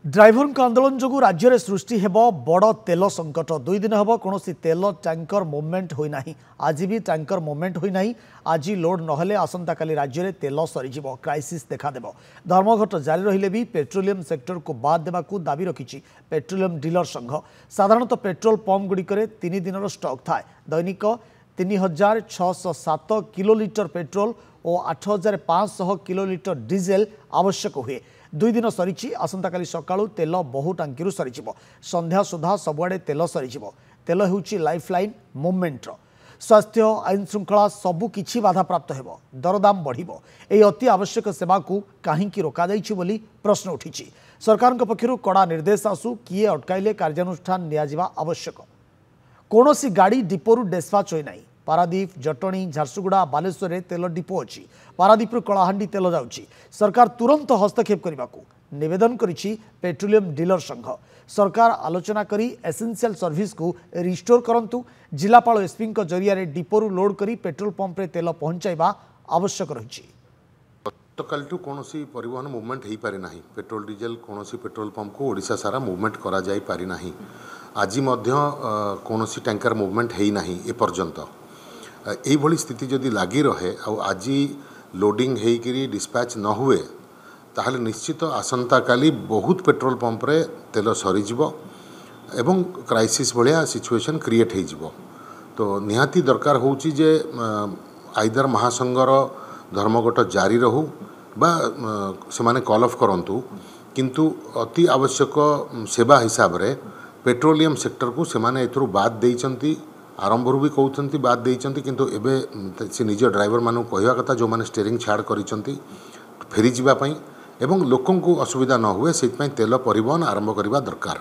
Driver आंदोलन जो राज्य में सृष्टि हेब बड़ तेल संकट 2 दिन हम कौन तेल टैंकर मुवमेंट होना आज भी टैंकर मुवमेंट होना आज लोड नहेले आसंता काली राज्य में तेल सरीज क्राइसिस देखादेव धर्मघट जारी रहिले भी पेट्रोलियम सेक्टर को बाद देवा दाबी रखी पेट्रोलियम डीलर संघ साधारणतः पेट्रोल पंप गुड़िकर 3 दिन स्टॉक थाए दैनिक 3607 किलोलिटर पेट्रोल और 8500 किलोलिटर डीजेल आवश्यक हुए 2 दिन सरी आसंता काली सकाळू तेल बहु टांकी सरी संध्या सुधा सबुआड़े तेल सरी तेल होउची लाइफलाइन मूवमेंट स्वास्थ्य आईन श्रृंखला सबुकिछि बाधाप्राप्त हेब दरदाम बढ़िबो एही अति आवश्यक सेवा को कहीं रोक बोली प्रश्न उठी सरकार पक्षर कड़ा निर्देश आसू किए अटकाइले कार्यानुष्ठान नियाजिबा आवश्यक कौनसी गाड़ी डिपोरु डिस्पाच होई नाही पारादीप जटणी झारसुगुड़ा बालेश्वर में तेल डिपो अच्छी पारादीप कलाहांडी तेल जाउची सरकार तुरंत हस्तक्षेप करने को निवेदन करिछि पेट्रोलियम डीलर संघ सरकार आलोचना करी एसेंशियल सर्विस को रिस्टोर करंतु जिलापाल एसपी जरिया डिपोरु लोड करी पेट्रोल पंप रे तेल पहुंचाइबा आवश्यक रही गतकाल कौन परिवहन मुवमेंट हो पारि ना पेट्रोल डीजेल कौन पेट्रोल पंप को ओडिशा सारा मुवमेंट करा जाई पारि ना आज कौन टैंकर मुवमेंट है ना एपर्यंत यही स्थिति जदि लगी रहे आज लोडिंग होकरी डिस्पैच न हुए ताहले निश्चित आसंता काली बहुत पेट्रोल पंप रे तेल सरीज एवं क्राइसिस भाया सिचुएशन क्रिएट हो तो निहाती दरकार होची जे आइदर महासंघर धर्मघट जारी रहू बा से माने कॉल ऑफ करंतु किंतु अति आवश्यक सेवा हिसाब रे पेट्रोलियम सेक्टर को से माने एथरु बाद देइचंती आरंभ भी कहते बाद देइचंती किंतु एबे से निज ड्राइवर मानु कहवा कथा जो माने स्टीयरिंग छाड़ करिसंती फेरी जिबा पई एवं लोकन को असुविधा न हुए से तेल परिवहन आरंभ करबा दरकार।